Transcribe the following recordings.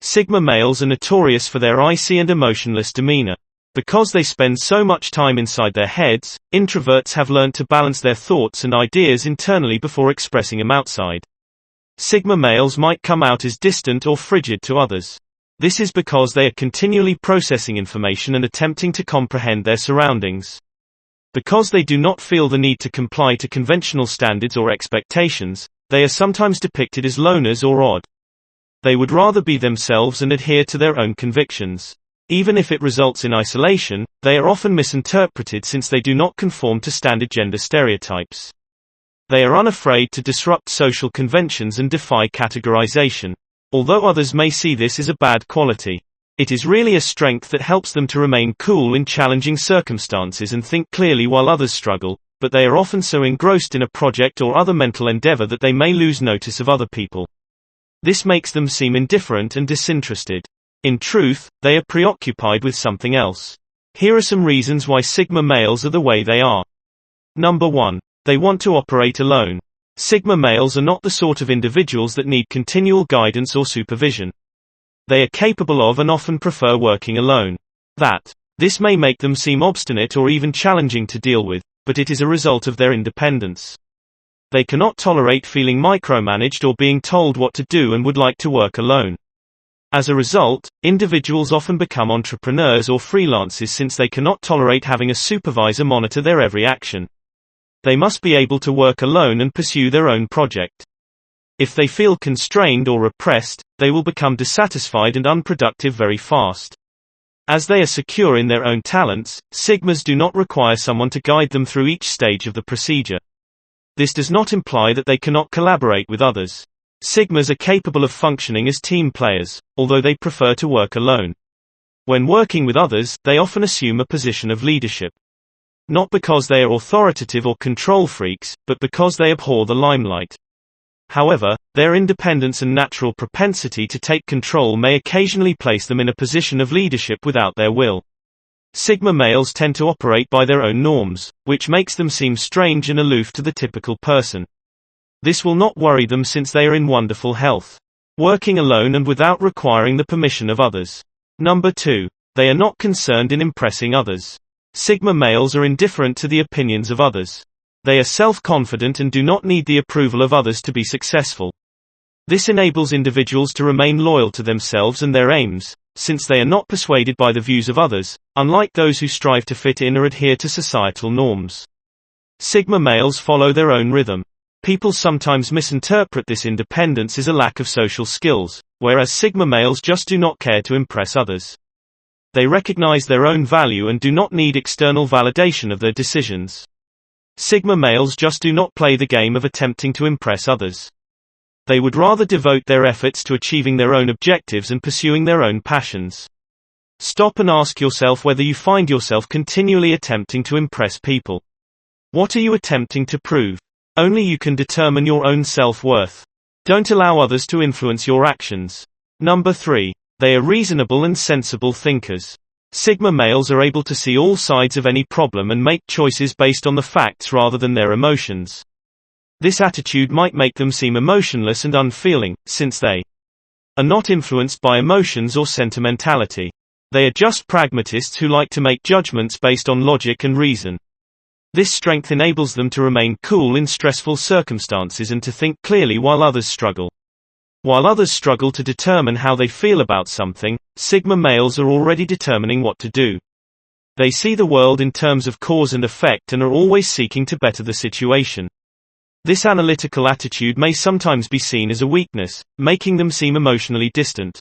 Sigma males are notorious for their icy and emotionless demeanor. Because they spend so much time inside their heads, introverts have learned to balance their thoughts and ideas internally before expressing them outside. Sigma males might come out as distant or frigid to others. This is because they are continually processing information and attempting to comprehend their surroundings. Because they do not feel the need to comply to conventional standards or expectations, they are sometimes depicted as loners or odd. They would rather be themselves and adhere to their own convictions. Even if it results in isolation, they are often misinterpreted since they do not conform to standard gender stereotypes. They are unafraid to disrupt social conventions and defy categorization. Although others may see this as a bad quality, it is really a strength that helps them to remain cool in challenging circumstances and think clearly while others struggle, but they are often so engrossed in a project or other mental endeavor that they may lose notice of other people. This makes them seem indifferent and disinterested. In truth, they are preoccupied with something else. Here are some reasons why Sigma males are the way they are. Number 1. They want to operate alone. Sigma males are not the sort of individuals that need continual guidance or supervision. They are capable of and often prefer working alone. This may make them seem obstinate or even challenging to deal with, but it is a result of their independence. They cannot tolerate feeling micromanaged or being told what to do and would like to work alone. As a result, individuals often become entrepreneurs or freelancers since they cannot tolerate having a supervisor monitor their every action. They must be able to work alone and pursue their own project. If they feel constrained or repressed, they will become dissatisfied and unproductive very fast. As they are secure in their own talents, Sigmas do not require someone to guide them through each stage of the procedure. This does not imply that they cannot collaborate with others. Sigmas are capable of functioning as team players, although they prefer to work alone. When working with others, they often assume a position of leadership. Not because they are authoritative or control freaks, but because they abhor the limelight. However, their independence and natural propensity to take control may occasionally place them in a position of leadership without their will. Sigma males tend to operate by their own norms, which makes them seem strange and aloof to the typical person. This will not worry them since they are in wonderful health, working alone and without requiring the permission of others. Number 2. They are not concerned in impressing others. Sigma males are indifferent to the opinions of others. They are self-confident and do not need the approval of others to be successful. This enables individuals to remain loyal to themselves and their aims, since they are not persuaded by the views of others, unlike those who strive to fit in or adhere to societal norms. Sigma males follow their own rhythm. People sometimes misinterpret this independence as a lack of social skills, whereas Sigma males just do not care to impress others. They recognize their own value and do not need external validation of their decisions. Sigma males just do not play the game of attempting to impress others. They would rather devote their efforts to achieving their own objectives and pursuing their own passions. Stop and ask yourself whether you find yourself continually attempting to impress people. What are you attempting to prove? Only you can determine your own self-worth. Don't allow others to influence your actions. Number 3. They are reasonable and sensible thinkers. Sigma males are able to see all sides of any problem and make choices based on the facts rather than their emotions. This attitude might make them seem emotionless and unfeeling, since they are not influenced by emotions or sentimentality. They are just pragmatists who like to make judgments based on logic and reason. This strength enables them to remain cool in stressful circumstances and to think clearly while others struggle. While others struggle to determine how they feel about something, Sigma males are already determining what to do. They see the world in terms of cause and effect and are always seeking to better the situation. This analytical attitude may sometimes be seen as a weakness, making them seem emotionally distant.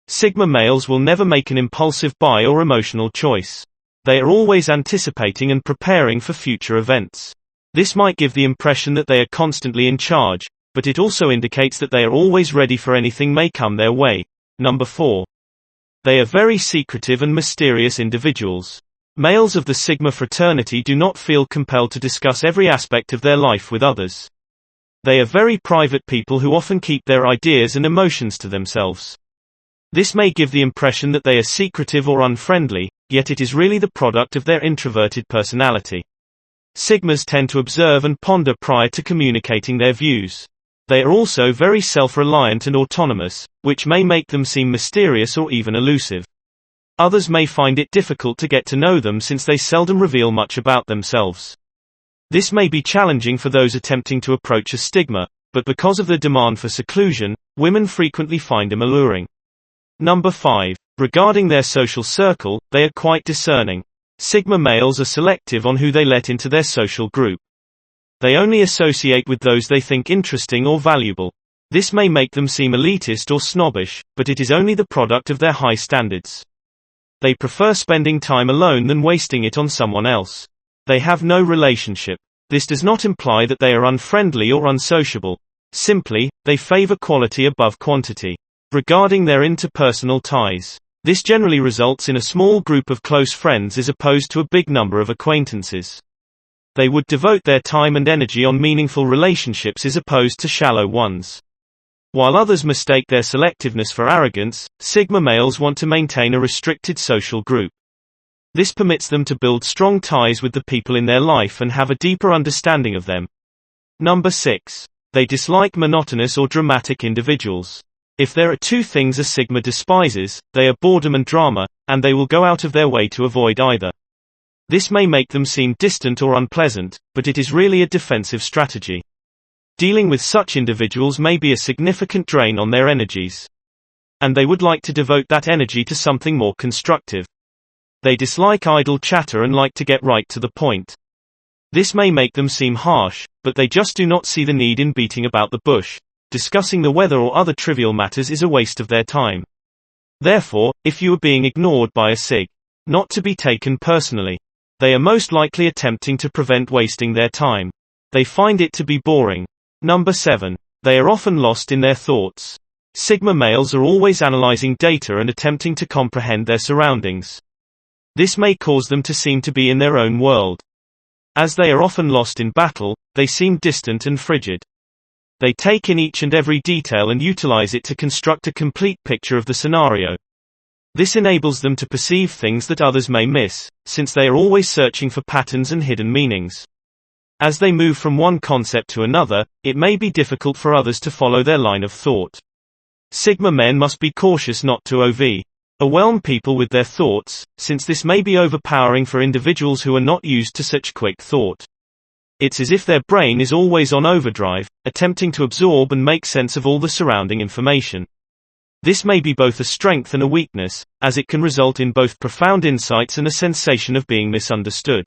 Sigma males will never make an impulsive buy or emotional choice. They are always anticipating and preparing for future events. This might give the impression that they are constantly in charge, but it also indicates that they are always ready for anything may come their way. Number 4. They are very secretive and mysterious individuals. Males of the Sigma fraternity do not feel compelled to discuss every aspect of their life with others. They are very private people who often keep their ideas and emotions to themselves. This may give the impression that they are secretive or unfriendly, yet it is really the product of their introverted personality. Sigmas tend to observe and ponder prior to communicating their views. They are also very self-reliant and autonomous, which may make them seem mysterious or even elusive. Others may find it difficult to get to know them since they seldom reveal much about themselves. This may be challenging for those attempting to approach a Sigma, but because of the demand for seclusion, women frequently find them alluring. Number 5. Regarding their social circle, they are quite discerning. Sigma males are selective on who they let into their social group. They only associate with those they think interesting or valuable. This may make them seem elitist or snobbish, but it is only the product of their high standards. They prefer spending time alone than wasting it on someone else. They have no relationship. This does not imply that they are unfriendly or unsociable. Simply, they favor quality above quantity. Regarding their interpersonal ties, this generally results in a small group of close friends as opposed to a big number of acquaintances. They would devote their time and energy on meaningful relationships as opposed to shallow ones. While others mistake their selectiveness for arrogance, Sigma males want to maintain a restricted social group. This permits them to build strong ties with the people in their life and have a deeper understanding of them. Number 6. They dislike monotonous or dramatic individuals. If there are two things a Sigma despises, they are boredom and drama, and they will go out of their way to avoid either. This may make them seem distant or unpleasant, but it is really a defensive strategy. Dealing with such individuals may be a significant drain on their energies. And they would like to devote that energy to something more constructive. They dislike idle chatter and like to get right to the point. This may make them seem harsh, but they just do not see the need in beating about the bush. Discussing the weather or other trivial matters is a waste of their time. Therefore, if you are being ignored by a Sig, not to be taken personally. They are most likely attempting to prevent wasting their time. They find it to be boring. Number 7. They are often lost in their thoughts. Sigma males are always analyzing data and attempting to comprehend their surroundings. This may cause them to seem to be in their own world. As they are often lost in battle, they seem distant and frigid. They take in each and every detail and utilize it to construct a complete picture of the scenario. This enables them to perceive things that others may miss, since they are always searching for patterns and hidden meanings. As they move from one concept to another, it may be difficult for others to follow their line of thought. Sigma men must be cautious not to overwhelm people with their thoughts, since this may be overpowering for individuals who are not used to such quick thought. It's as if their brain is always on overdrive, attempting to absorb and make sense of all the surrounding information. This may be both a strength and a weakness, as it can result in both profound insights and a sensation of being misunderstood.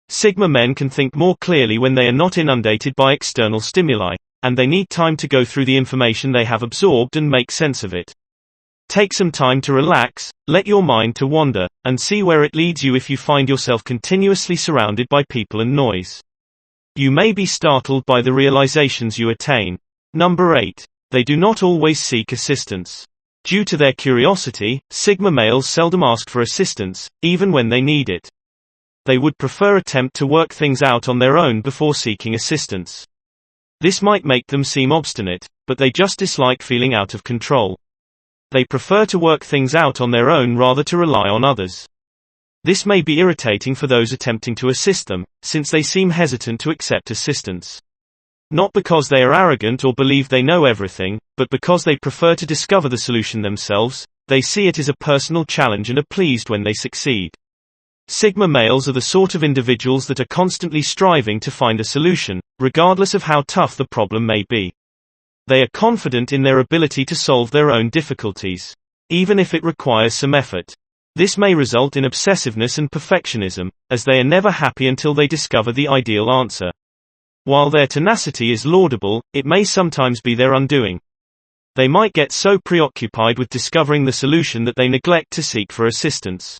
Sigma men can think more clearly when they are not inundated by external stimuli, and they need time to go through the information they have absorbed and make sense of it. Take some time to relax, let your mind to wander, and see where it leads you if you find yourself continuously surrounded by people and noise. You may be startled by the realizations you attain. Number 8. They do not always seek assistance. Due to their curiosity, Sigma males seldom ask for assistance, even when they need it. They would prefer attempt to work things out on their own before seeking assistance. This might make them seem obstinate, but they just dislike feeling out of control. They prefer to work things out on their own rather to rely on others. This may be irritating for those attempting to assist them, since they seem hesitant to accept assistance. Not because they are arrogant or believe they know everything, but because they prefer to discover the solution themselves. They see it as a personal challenge and are pleased when they succeed. Sigma males are the sort of individuals that are constantly striving to find a solution, regardless of how tough the problem may be. They are confident in their ability to solve their own difficulties, even if it requires some effort. This may result in obsessiveness and perfectionism, as they are never happy until they discover the ideal answer. While their tenacity is laudable, it may sometimes be their undoing. They might get so preoccupied with discovering the solution that they neglect to seek for assistance.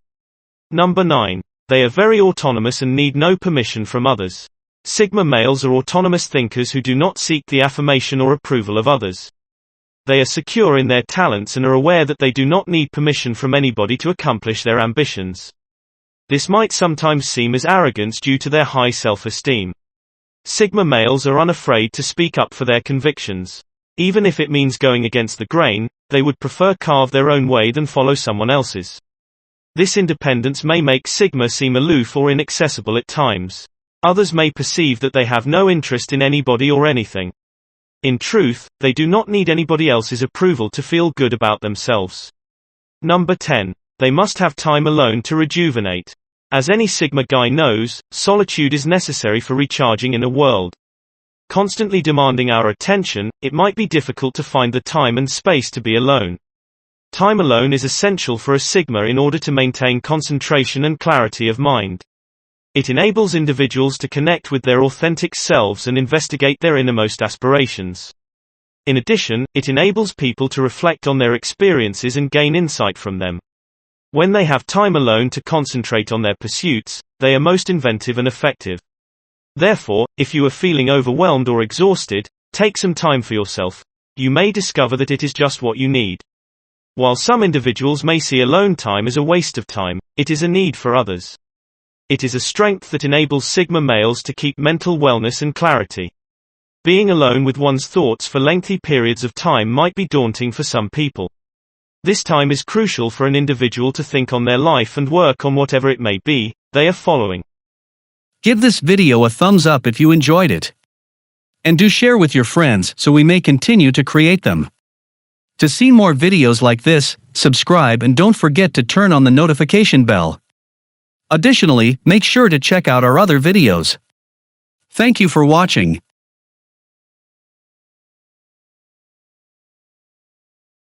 Number 9. They are very autonomous and need no permission from others. Sigma males are autonomous thinkers who do not seek the affirmation or approval of others. They are secure in their talents and are aware that they do not need permission from anybody to accomplish their ambitions. This might sometimes seem as arrogance due to their high self-esteem. Sigma males are unafraid to speak up for their convictions. Even if it means going against the grain, they would prefer carve their own way than follow someone else's. This independence may make Sigma seem aloof or inaccessible at times. Others may perceive that they have no interest in anybody or anything. In truth, they do not need anybody else's approval to feel good about themselves. Number 10. They must have time alone to rejuvenate. As any Sigma guy knows, solitude is necessary for recharging in a world constantly demanding our attention. It might be difficult to find the time and space to be alone. Time alone is essential for a Sigma in order to maintain concentration and clarity of mind. It enables individuals to connect with their authentic selves and investigate their innermost aspirations. In addition, it enables people to reflect on their experiences and gain insight from them. When they have time alone to concentrate on their pursuits, they are most inventive and effective. Therefore, if you are feeling overwhelmed or exhausted, take some time for yourself. You may discover that it is just what you need. While some individuals may see alone time as a waste of time, it is a need for others. It is a strength that enables Sigma males to keep mental wellness and clarity. Being alone with one's thoughts for lengthy periods of time might be daunting for some people. This time is crucial for an individual to think on their life and work on whatever it may be they are following. Give this video a thumbs up if you enjoyed it. And do share with your friends so we may continue to create them. To see more videos like this, subscribe and don't forget to turn on the notification bell. Additionally, make sure to check out our other videos. Thank you for watching.